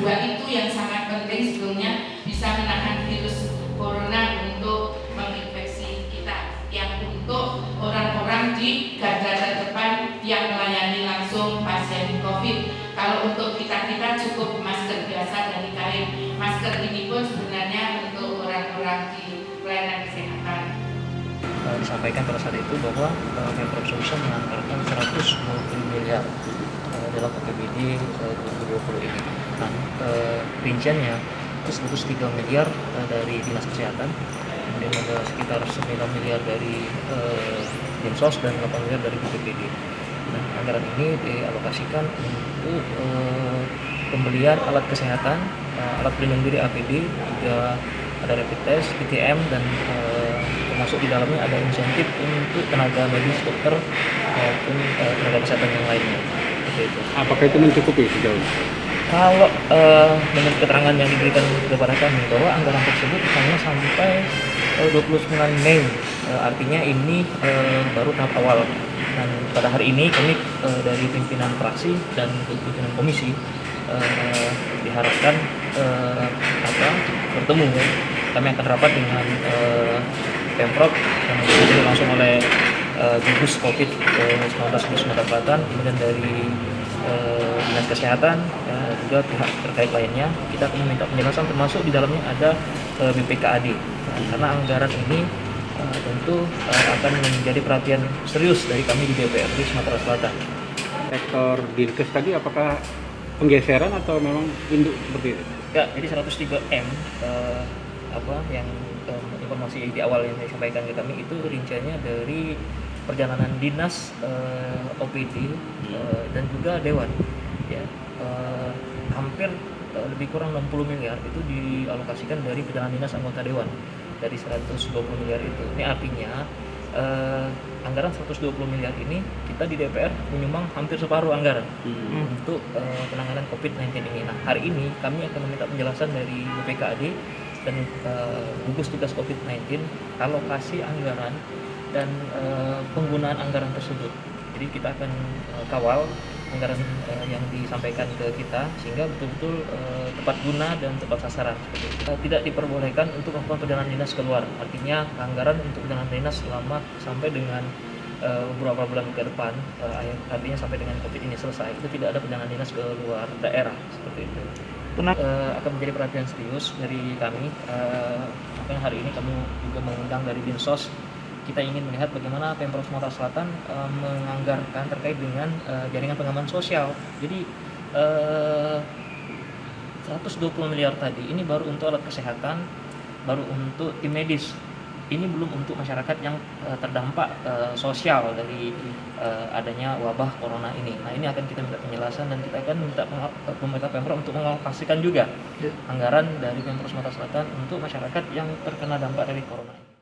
dua itu yang sangat penting sebelumnya bisa menahan virus corona untuk menginfeksi kita, yang untuk orang-orang di garda terdepan yang melayani langsung pasien COVID. Kalau untuk kita cukup masker biasa dari kain. Masker ini pun sebenarnya untuk orang-orang di pelayanan kesehatan. Disampaikan pada saat itu bahwa Pemprov Sulsel menganggarkan 120 miliar dalam APBD 2020 ini. Nah, rinciannya itu 103 miliar dari Dinas Kesehatan, kemudian ada sekitar 9 miliar dari Dinsos dan 8 miliar dari BPBD. Nah, anggaran ini dialokasikan untuk pembelian alat kesehatan, alat pelindung diri APD, juga ada rapid test, PTM, dan termasuk di dalamnya ada insentif untuk tenaga medis, dokter maupun tenaga kesehatan yang lainnya. Itu. Apakah itu mencukupi sejauh ini? Kalau menurut keterangan yang diberikan kepada kami bahwa anggaran tersebut hanya sampai 29 Mei, artinya ini baru tahap awal. Dan pada hari ini kami dari pimpinan fraksi dan pimpinan komisi diharapkan bertemu. Kami akan rapat dengan Pemprov yang dipimpin langsung oleh gugus COVID-19 di Sumatera Selatan, kemudian dari Dinas Kesehatan, juga pihak terkait lainnya. Kita akan meminta penjelasan, termasuk di dalamnya ada BPKAD, karena anggaran ini tentu akan menjadi perhatian serius dari kami di DPRD Sumatera Selatan. Sektor Dinkes tadi apakah penggeseran atau memang induk seperti itu? Ya, jadi 103 M yang informasi di awal yang saya sampaikan ke kami itu rinciannya dari perjalanan dinas, OPD, dan juga dewan. Ya, hampir lebih kurang 60 miliar itu dialokasikan dari perjalanan dinas anggota dewan dari 120 miliar itu. Ini artinya anggaran 120 miliar ini kita di DPR menyumbang hampir separuh anggaran untuk penanganan COVID-19 ini. Nah, hari ini kami akan meminta penjelasan dari BPKAD dan gugus tugas COVID-19 alokasi anggaran dan penggunaan anggaran tersebut. Jadi kita akan kawal anggaran yang disampaikan ke kita sehingga betul-betul tepat guna dan tepat sasaran. Tidak diperbolehkan untuk melakukan perjalanan dinas keluar. Artinya anggaran untuk perjalanan dinas selama sampai dengan beberapa bulan ke depan, artinya sampai dengan COVID ini selesai, itu tidak ada perjalanan dinas ke luar daerah seperti itu. Akan menjadi perhatian serius dari kami. Makanya hari ini kami juga mengundang dari Dinsos. Kita ingin melihat bagaimana Pemprov Sumatera Selatan menganggarkan terkait dengan jaringan pengaman sosial. Jadi 120 miliar tadi ini baru untuk alat kesehatan, baru untuk tim medis. Ini belum untuk masyarakat yang terdampak sosial dari adanya wabah corona ini. Nah, ini akan kita minta penjelasan dan kita akan minta pemerintah Pemprov untuk mengalokasikan juga anggaran dari Pemprov Sumatera Selatan untuk masyarakat yang terkena dampak dari corona ini.